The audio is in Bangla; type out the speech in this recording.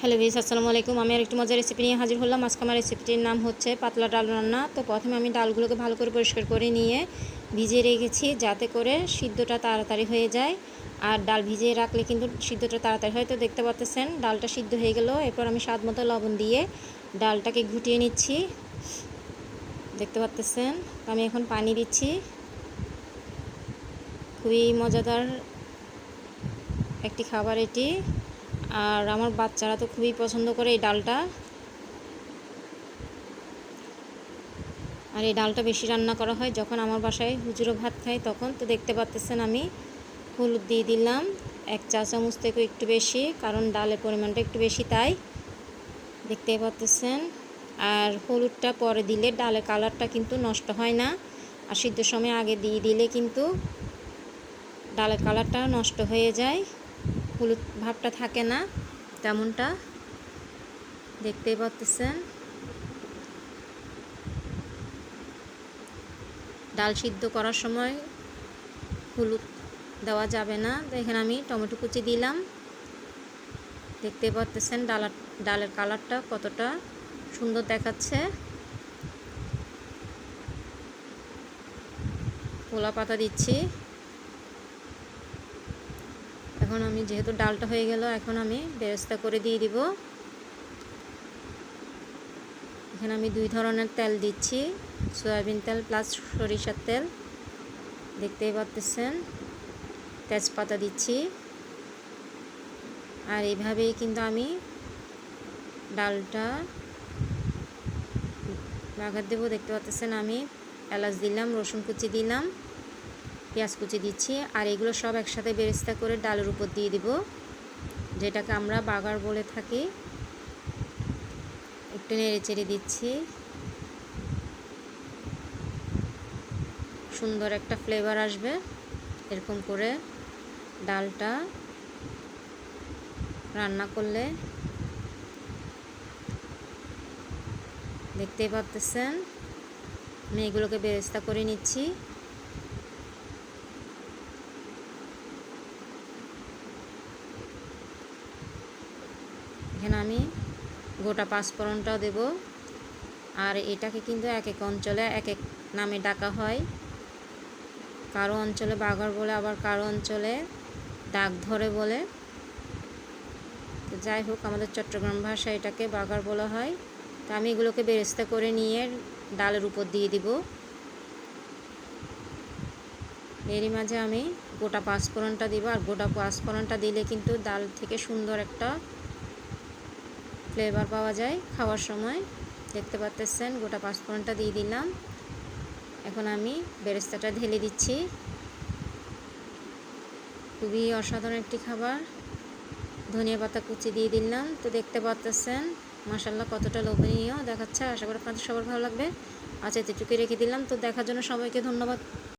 হ্যালো ভিউয়ার্স, আসসালামু আলাইকুম। আমি আরেকটু মজার রেসিপি নিয়ে হাজির হলাম। আজকে আমার রেসিপিটির নাম হচ্ছে পাতলা ডাল রান্না। তো প্রথমে আমি ডালগুলোকে ভালো করে পরিষ্কার করে নিয়ে ভিজিয়ে রেখেছি, যাতে করে সিদ্ধটা তাড়াতাড়ি হয়ে যায়। আর ডাল ভিজিয়ে রাখলে কিন্তু সিদ্ধটা তাড়াতাড়ি হয়। তো দেখতে পাচ্ছেন ডালটা সিদ্ধ হয়ে গেল। এরপর আমি স্বাদ মতো লবণ দিয়ে ডালটাকে ঘুটিয়ে নিচ্ছি। দেখতে পাচ্ছেন আমি এখন পানি দিচ্ছি। খুবই মজাদার একটি খাবার এটি, আর আমার বাচ্চারা তো খুবই পছন্দ করে এই ডালটা। আর এই ডালটা বেশি রান্না করা হয় যখন আমার বাসায় হুজুরও ভাত খায় তখন। তো দেখতে পাচ্ছেন আমি হলুদ দিয়ে দিলাম 1 চা চামচ থেকে একটু বেশি, কারণ ডালের পরিমাণটা একটু বেশি তাই। দেখতেই পাচ্ছেন। আর হলুদটা পরে দিলে ডালের কালারটা কিন্তু নষ্ট হয় না, আর সিদ্ধর সময় আগে দিয়ে দিলে কিন্তু ডালের কালারটা নষ্ট হয়ে যায়, হলুদ ভাবটা থাকে না তেমনটা। দেখতেই পাচ্ছেন ডাল সিদ্ধ করার সময় হলুদ দেওয়া যাবে না। তো এখানে আমি টমেটো কুচি দিলাম। দেখতে পাচ্ছেন ডালের কালারটা কতটা সুন্দর দেখাচ্ছে। পোলা পাতা দিচ্ছি। এখন আমি যেহেতু ডালটা হয়ে গেল, এখন আমি বেরেস্তা করে দিয়ে দিব। এখানে আমি 2 ধরনের তেল দিচ্ছি, সয়াবিন তেল প্লাস সরিষার তেল। দেখতেই পাচ্ছেন তেজপাতা দিচ্ছি। আর এইভাবেই কিন্তু আমি ডালটা বাগার দেবো। দেখতে পাচ্ছেন আমি এলাচ দিলাম, রসুন কুচি দিলাম, পেঁয়াজ কুচি দিচ্ছি। আর এগুলো সব একসাথে বেরেস্তা করে ডালের উপর দিয়ে দিব, যেটাকে আমরা বাগার বলে থাকি। একটু নেড়ে চেড়ে দিচ্ছি। সুন্দর একটা ফ্লেভার আসবে এরকম করে ডালটা রান্না করলে। দেখতেই পাচ্ছেন আমি এগুলোকে বেরেস্তা করে নিচ্ছি। এখানে আমি গোটা পাঁচফোড়নটাও দেব। আর এটাকে কিন্তু এক এক অঞ্চলে এক এক নামে ডাকা হয়। কারো অঞ্চলে বাগার বলে, আবার কারো অঞ্চলে ডাক ধরে বলে। তো যাই হোক, আমাদের চট্টগ্রাম ভাষায় এটাকে বাগার বলা হয়। তো আমি এগুলোকে বেরেস্তা করে নিয়ে ডালের উপর দিয়ে দিব। এরই মাঝে আমি গোটা পাঁচফোড়নটা দিব। আর গোটা পাঁচফোড়নটা দিলে কিন্তু ডাল থেকে সুন্দর একটা ফ্লেভার পাওয়া যায় খাওয়ার সময়। দেখতে পাচ্ছেন গোটা পাঁচফোড়নটা দিয়ে দিলাম। এখন আমি বেরেস্তাটা ঢেলে দিচ্ছি। খুবই অসাধারণ একটি খাবার। ধনিয়া পাতা কুচি দিয়ে দিলাম। তো দেখতে পাচ্ছেন মাশাআল্লাহ কতটা লোভনীয় দেখাচ্ছে। আশা করি আপনাদের সবার ভালো লাগবে। আচ্ছা, এতটুকুই রেখে দিলাম। তো দেখার জন্য সবাইকে ধন্যবাদ।